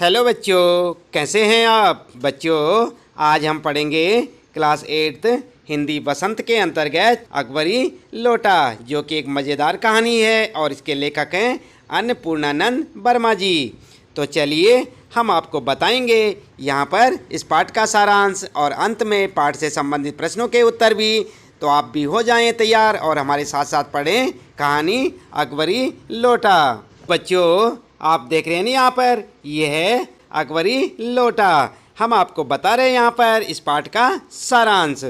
Hello बच्चों, कैसे हैं आप बच्चों। आज हम पढ़ेंगे क्लास 8 हिंदी बसंत के अंतर्गत अकबरी लोटा, जो कि एक मज़ेदार कहानी है और इसके लेखक हैं अन्नपूर्णानंद वर्मा जी। तो चलिए हम आपको बताएंगे यहाँ पर इस पाठ का सारांश और अंत में पाठ से संबंधित प्रश्नों के उत्तर भी। तो आप भी हो जाएं तैयार और हमारे साथ साथ पढ़ें कहानी अकबरी लोटा। बच्चों, आप देख रहे हैं ना यहाँ पर, यह है अकबरी लोटा। हम आपको बता रहे हैं यहाँ पर इस पाठ का सारांश।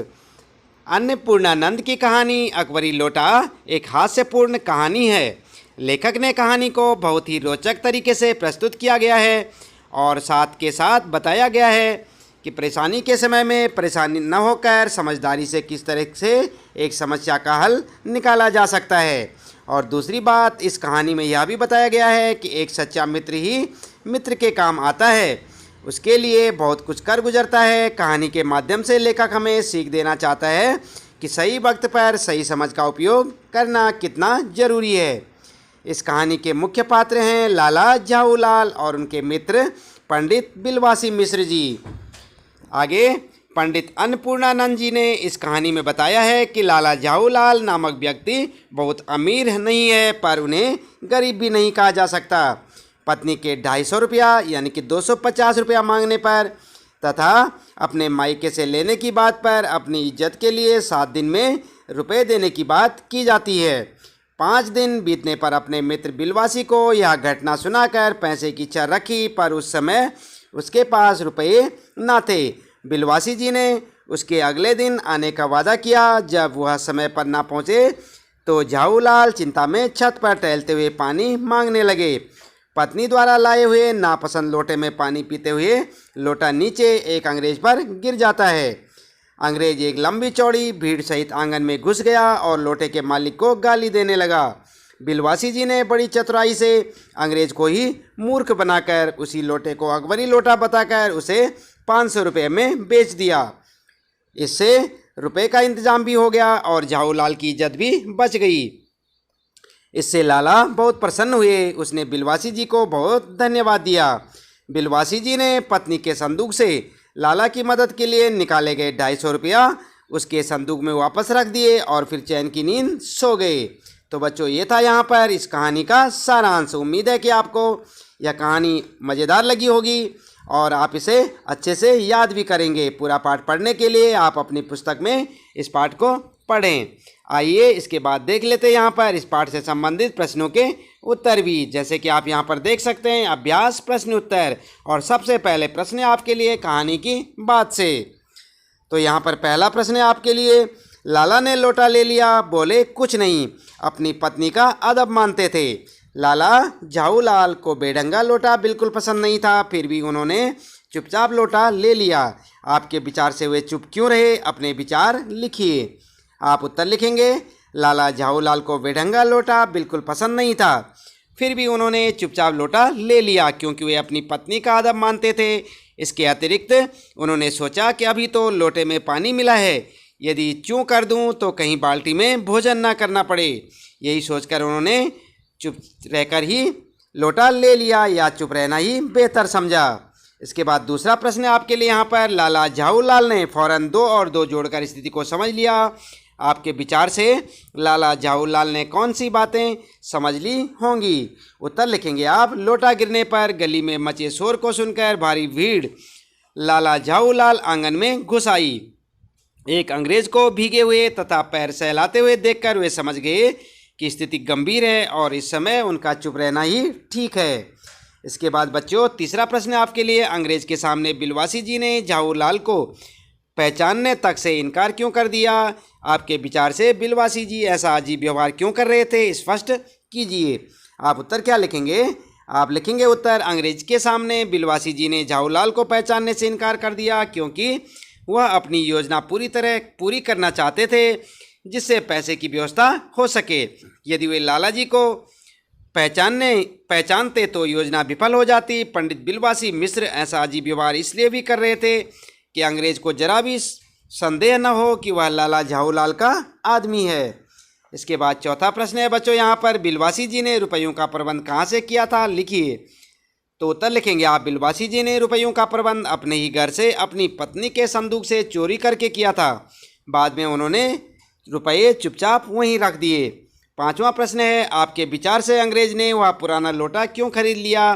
अन्नपूर्णानंद की कहानी अकबरी लोटा एक हास्यपूर्ण कहानी है। लेखक ने कहानी को बहुत ही रोचक तरीके से प्रस्तुत किया गया है और साथ के साथ बताया गया है कि परेशानी के समय में परेशानी न होकर समझदारी से किस तरह से एक समस्या का हल निकाला जा सकता है। और दूसरी बात, इस कहानी में यह भी बताया गया है कि एक सच्चा मित्र ही मित्र के काम आता है, उसके लिए बहुत कुछ कर गुजरता है। कहानी के माध्यम से लेखक हमें सीख देना चाहता है कि सही वक्त पर सही समझ का उपयोग करना कितना ज़रूरी है। इस कहानी के मुख्य पात्र हैं लाला झाऊलाल और उनके मित्र पंडित बिलवासी मिश्र जी। आगे पंडित अन्नपूर्णानंद जी ने इस कहानी में बताया है कि लाला झाऊलाल नामक व्यक्ति बहुत अमीर नहीं है, पर उन्हें गरीब भी नहीं कहा जा सकता। पत्नी के 250 रुपया यानी कि 250 रुपया मांगने पर तथा अपने मायके से लेने की बात पर अपनी इज्जत के लिए 7 दिन में रुपए देने की बात की जाती है। 5 दिन बीतने पर अपने मित्र बिलवासी को यह घटना सुनाकर पैसे की इच्छा रखी, पर उस समय उसके पास रुपये न थे। बिलवासी जी ने उसके अगले दिन आने का वादा किया। जब वह समय पर ना पहुँचे तो झाऊलाल चिंता में छत पर टहलते हुए पानी मांगने लगे। पत्नी द्वारा लाए हुए नापसंद लोटे में पानी पीते हुए लोटा नीचे एक अंग्रेज पर गिर जाता है। अंग्रेज एक लंबी चौड़ी भीड़ सहित आंगन में घुस गया और लोटे के मालिक को गाली देने लगा। बिलवासी जी ने बड़ी चतुराई से अंग्रेज को ही मूर्ख बनाकर उसी लोटे को अकबरी लोटा बताकर उसे 500 रुपये में बेच दिया। इससे रुपए का इंतजाम भी हो गया और झाऊलाल की इज्जत भी बच गई। इससे लाला बहुत प्रसन्न हुए। उसने बिलवासी जी को बहुत धन्यवाद दिया। बिलवासी जी ने पत्नी के संदूक से लाला की मदद के लिए निकाले गए 250 रुपया उसके संदूक में वापस रख दिए और फिर चैन की नींद सो गए। तो बच्चों, ये था यहाँ पर इस कहानी का सारांश। उम्मीद है कि आपको यह कहानी मज़ेदार लगी होगी और आप इसे अच्छे से याद भी करेंगे। पूरा पाठ पढ़ने के लिए आप अपनी पुस्तक में इस पाठ को पढ़ें। आइए इसके बाद देख लेते हैं यहाँ पर इस पाठ से संबंधित प्रश्नों के उत्तर भी। जैसे कि आप यहाँ पर देख सकते हैं, अभ्यास प्रश्न उत्तर। और सबसे पहले प्रश्न है आपके लिए कहानी की बात से। तो यहाँ पर पहला प्रश्न है आपके लिए, लाला ने लोटा ले लिया, बोले कुछ नहीं, अपनी पत्नी का अदब मानते थे। लाला झाऊलाल को बेढंगा लोटा बिल्कुल पसंद नहीं था, फिर भी उन्होंने चुपचाप लोटा ले लिया। आपके विचार से वे चुप क्यों रहे? अपने विचार लिखिए। आप उत्तर लिखेंगे, लाला झाऊलाल को बेढंगा लोटा बिल्कुल पसंद नहीं था, फिर भी उन्होंने चुपचाप लोटा ले लिया क्योंकि वे अपनी पत्नी का अदब मानते थे। इसके अतिरिक्त उन्होंने सोचा कि अभी तो लोटे में पानी मिला है, यदि चूँ कर दूँ तो कहीं बाल्टी में भोजन ना करना पड़े। यही सोचकर उन्होंने चुप रहकर ही लोटा ले लिया या चुप रहना ही बेहतर समझा। इसके बाद दूसरा प्रश्न आपके लिए यहाँ पर, लाला झाऊलाल ने फौरन 2 और 2 जोड़कर स्थिति को समझ लिया। आपके विचार से लाला झाऊलाल ने कौन सी बातें समझ ली होंगी? उत्तर लिखेंगे आप। लोटा गिरने पर गली में मचे शोर को सुनकर भारी भीड़ लाला झाऊलाल आंगन में घुस आई। एक अंग्रेज को भीगे हुए तथा पैर सहलाते हुए देखकर वे समझ गए कि स्थिति गंभीर है और इस समय उनका चुप रहना ही ठीक है। इसके बाद बच्चों, तीसरा प्रश्न आपके लिए, अंग्रेज के सामने बिलवासी जी ने झाऊलाल को पहचानने तक से इनकार क्यों कर दिया? आपके विचार से बिलवासी जी ऐसा अजीब व्यवहार क्यों कर रहे थे, स्पष्ट कीजिए। आप उत्तर क्या लिखेंगे? आप लिखेंगे उत्तर, अंग्रेज के सामने बिलवासी जी ने झाऊलाल को पहचानने से इनकार कर दिया क्योंकि वह अपनी योजना पूरी करना चाहते थे जिससे पैसे की व्यवस्था हो सके। यदि वे लाला जी को पहचानते तो योजना विफल हो जाती। पंडित बिलवासी मिश्र ऐसा अजीब व्यवहार इसलिए भी कर रहे थे कि अंग्रेज को जरा भी संदेह न हो कि वह लाला झाऊलाल का आदमी है। इसके बाद चौथा प्रश्न है बच्चों यहाँ पर, बिलवासी जी ने रुपयों का प्रबंध कहाँ से किया था? लिखिए। तो उत्तर लिखेंगे आप, बिलवासी जी ने रुपयों का प्रबंध अपने ही घर से अपनी पत्नी के संदूक से चोरी करके किया था। बाद में उन्होंने रुपये चुपचाप वहीं रख दिए। पांचवा प्रश्न है, आपके विचार से अंग्रेज ने वह पुराना लोटा क्यों खरीद लिया?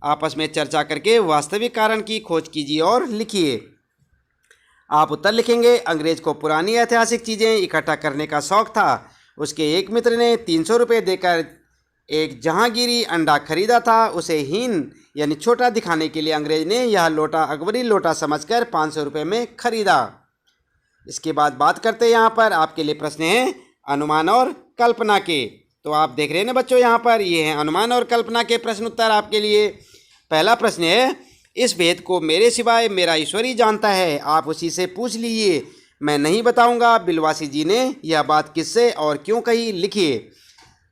आपस में चर्चा करके वास्तविक कारण की खोज कीजिए और लिखिए। आप उत्तर लिखेंगे, अंग्रेज को पुरानी ऐतिहासिक चीज़ें इकट्ठा करने का शौक था। उसके एक मित्र ने 300 रुपये देकर एक जहांगीरी अंडा खरीदा था। उसे हीन यानी छोटा दिखाने के लिए अंग्रेज ने यह लोटा अकबरी लोटा समझकर 500 रुपये में खरीदा। इसके बाद बात करते हैं, यहाँ पर आपके लिए प्रश्न है अनुमान और कल्पना के। तो आप देख रहे हैं ना बच्चों, यहाँ पर ये हैं अनुमान और कल्पना के प्रश्न उत्तर आपके लिए। पहला प्रश्न है, इस भेद को मेरे सिवाय मेरा ईश्वर ही जानता है, आप उसी से पूछ लीजिए, मैं नहीं बताऊंगा। बिलवासी जी ने यह बात किससे और क्यों कही, लिखिए।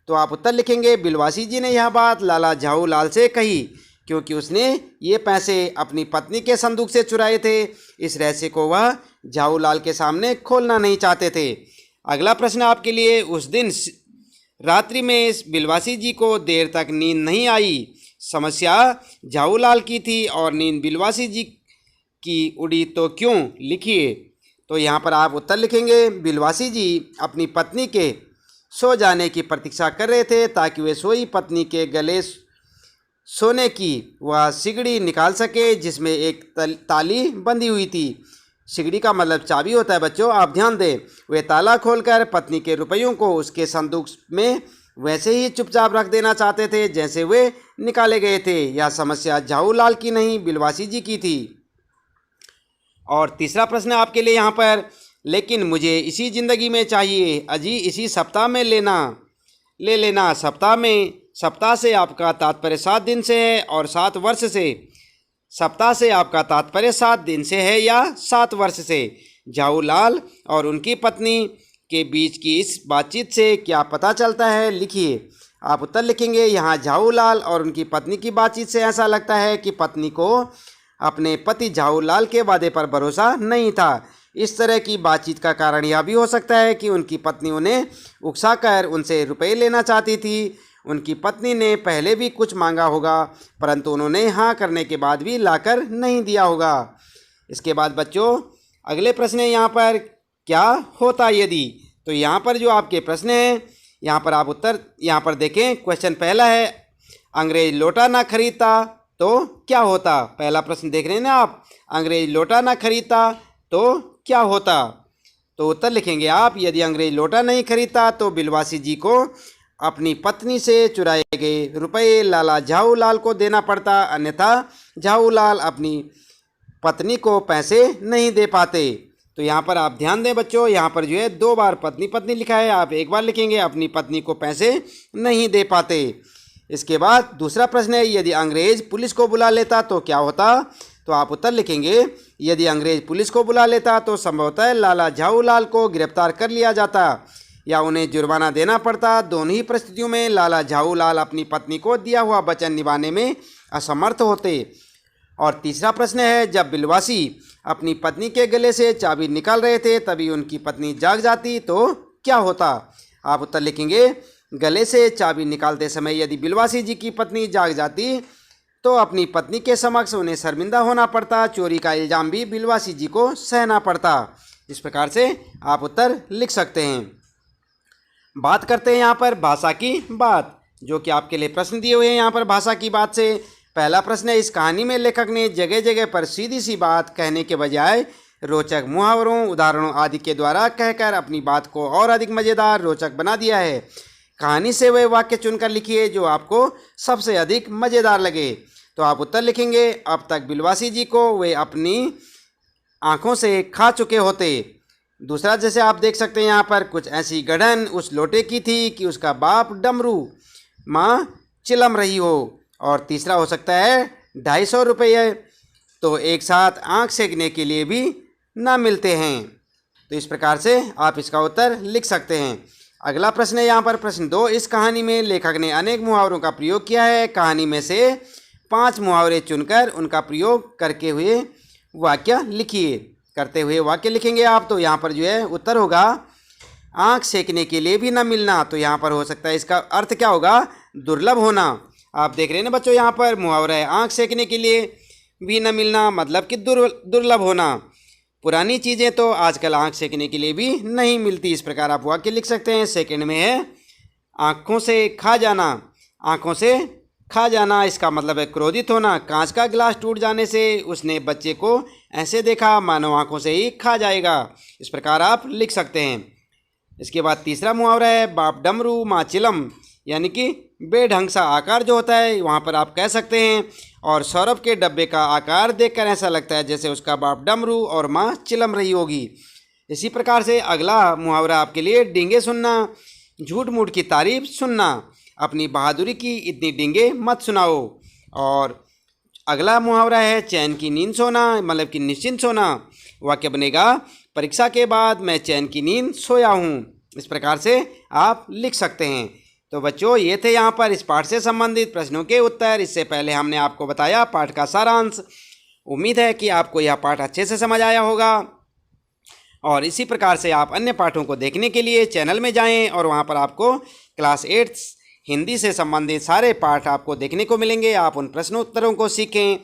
तो आप उत्तर लिखेंगे, बिलवासी जी ने यह बात लाला झाऊ लाल से कही क्योंकि उसने ये पैसे अपनी पत्नी के संदूक से चुराए थे। इस रहस्य को वह झाऊ लाल के सामने खोलना नहीं चाहते थे। अगला प्रश्न आपके लिए, उस दिन रात्रि में बिलवासी जी को देर तक नींद नहीं आई। समस्या झाऊ लाल की थी और नींद बिलवासी जी की उड़ी तो क्यों, लिखिए। तो यहाँ पर आप उत्तर लिखेंगे, बिलवासी जी अपनी पत्नी के सो जाने की प्रतीक्षा कर रहे थे ताकि वे सोई पत्नी के गले सोने की वह सिगड़ी निकाल सके जिसमें एक ताली बंधी हुई थी। सिगड़ी का मतलब चाबी होता है बच्चों, आप ध्यान दें। वे ताला खोलकर पत्नी के रुपयों को उसके संदूक में वैसे ही चुपचाप रख देना चाहते थे जैसे वे निकाले गए थे। यह समस्या झाऊ लाल की नहीं, बिलवासी जी की थी। और तीसरा प्रश्न आपके लिए यहाँ पर, लेकिन मुझे इसी ज़िंदगी में चाहिए, अजी इसी सप्ताह में ले लेना। सप्ताह से आपका तात्पर्य 7 दिन से है और 7 वर्ष से। सप्ताह से आपका तात्पर्य 7 दिन से है या 7 वर्ष से? झाऊ लाल और उनकी पत्नी के बीच की इस बातचीत से क्या पता चलता है, लिखिए। आप उत्तर लिखेंगे, यहाँ झाऊ लाल और उनकी पत्नी की बातचीत से ऐसा लगता है कि पत्नी को अपने पति झाऊ लाल के वादे पर भरोसा नहीं था। इस तरह की बातचीत का कारण यह भी हो सकता है कि उनकी पत्नी उन्हें उकसाकर उनसे रुपए लेना चाहती थी। उनकी पत्नी ने पहले भी कुछ मांगा होगा परंतु उन्होंने हाँ करने के बाद भी लाकर नहीं दिया होगा। इसके बाद बच्चों अगले प्रश्न है यहाँ पर, क्या होता यदि। तो यहाँ पर जो आपके प्रश्न हैं यहाँ पर आप उत्तर यहाँ पर देखें। क्वेश्चन पहला है, अंग्रेज लोटा ना खरीदता तो क्या होता। पहला प्रश्न देख रहे हैं ना आप, अंग्रेज लोटा ना खरीदता तो क्या होता। तो उत्तर लिखेंगे आप, यदि अंग्रेज लोटा नहीं खरीदता तो बिलवासी जी को अपनी पत्नी से चुराए गए रुपये लाला झाऊ लाल को देना पड़ता, अन्यथा झाऊ लाल अपनी पत्नी को पैसे नहीं दे पाते। तो यहाँ पर आप ध्यान दें बच्चों, यहाँ पर जो है 2 बार पत्नी पत्नी लिखा है, आप एक बार लिखेंगे अपनी पत्नी को पैसे नहीं दे पाते। इसके बाद दूसरा प्रश्न है, यदि अंग्रेज पुलिस को बुला लेता तो क्या होता। तो आप उत्तर लिखेंगे, यदि अंग्रेज पुलिस को बुला लेता तो संभवतः लाला झाऊ लाल को गिरफ्तार कर लिया जाता या उन्हें जुर्माना देना पड़ता। दोनों ही परिस्थितियों में लाला झाऊ लाल अपनी पत्नी को दिया हुआ वचन निभाने में असमर्थ होते। और तीसरा प्रश्न है, जब बिलवासी अपनी पत्नी के गले से चाबी निकाल रहे थे तभी उनकी पत्नी जाग जाती तो क्या होता। आप उत्तर लिखेंगे, गले से चाबी निकालते समय यदि बिलवासी जी की पत्नी जाग जाती तो अपनी पत्नी के समक्ष उन्हें शर्मिंदा होना पड़ता, चोरी का इल्ज़ाम भी बिलवासी जी को सहना पड़ता। इस प्रकार से आप उत्तर लिख सकते हैं। बात करते हैं यहाँ पर भाषा की बात, जो कि आपके लिए प्रश्न दिए हुए हैं यहाँ पर भाषा की बात से। पहला प्रश्न है, इस कहानी में लेखक ने जगह जगह पर सीधी सी बात कहने के बजाय रोचक मुहावरों, उदाहरणों आदि के द्वारा कहकर अपनी बात को और अधिक मज़ेदार, रोचक बना दिया है। कहानी से वह वाक्य चुनकर लिखिए जो आपको सबसे अधिक मज़ेदार लगे। तो आप उत्तर लिखेंगे, अब तक बिलवासी जी को वे अपनी आँखों से खा चुके होते। दूसरा, जैसे आप देख सकते हैं यहाँ पर, कुछ ऐसी गढ़न उस लोटे की थी कि उसका बाप डमरू माँ चिलम रही हो। और तीसरा हो सकता है 250 रुपये तो एक साथ आँख सेकने के लिए भी ना मिलते हैं। तो इस प्रकार से आप इसका उत्तर लिख सकते हैं। अगला प्रश्न है यहाँ पर प्रश्न 2, इस कहानी में लेखक ने अनेक मुहावरों का प्रयोग किया है। कहानी में से 5 मुहावरे चुनकर उनका प्रयोग करके हुए वाक्य लिखिए। करते हुए वाक्य लिखेंगे आप। तो यहाँ पर जो है उत्तर होगा, आँख सेकने के लिए भी न मिलना। तो यहाँ पर हो सकता है इसका अर्थ क्या होगा, दुर्लभ होना। आप देख रहे हैं ना बच्चों, यहाँ पर मुहावरा है आँख सेकने के लिए भी न मिलना, मतलब कि दुर्लभ होना। पुरानी चीज़ें तो आजकल आँख सेकने के लिए भी नहीं मिलती। इस प्रकार आप वाक्य लिख सकते हैं। सेकंड में है आँखों से खा जाना। आँखों से खा जाना इसका मतलब है क्रोधित होना। कांच का गिलास टूट जाने से उसने बच्चे को ऐसे देखा मानो आँखों से ही खा जाएगा। इस प्रकार आप लिख सकते हैं। इसके बाद तीसरा मुहावरा है बाप डमरू माँ चिलम, यानी कि बेढंग सा आकार जो होता है, वहाँ पर आप कह सकते हैं और सौरभ के डब्बे का आकार देखकर ऐसा लगता है जैसे उसका बाप डमरू और माँ चिलम रही होगी। इसी प्रकार से अगला मुहावरा आपके लिए डींगे सुनना, झूठ मूठ की तारीफ सुनना, अपनी बहादुरी की इतनी डींगे मत सुनाओ। और अगला मुहावरा है चैन की नींद सोना, मतलब कि निश्चिंत सोना। वाक्य बनेगा परीक्षा के बाद मैं चैन की नींद सोया हूँ। इस प्रकार से आप लिख सकते हैं। तो बच्चों, ये थे यहाँ पर इस पाठ से संबंधित प्रश्नों के उत्तर। इससे पहले हमने आपको बताया पाठ का सारांश। उम्मीद है कि आपको यह पाठ अच्छे से समझ आया होगा और इसी प्रकार से आप अन्य पाठों को देखने के लिए चैनल में जाएं और वहाँ पर आपको क्लास 8 हिंदी से संबंधित सारे पाठ आपको देखने को मिलेंगे। आप उन प्रश्नोत्तरों को सीखें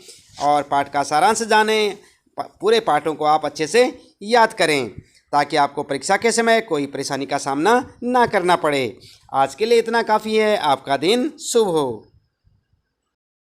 और पाठ का सारांश जानें। पूरे पाठों को आप अच्छे से याद करें ताकि आपको परीक्षा के समय कोई परेशानी का सामना ना करना पड़े। आज के लिए इतना काफ़ी है। आपका दिन शुभ हो।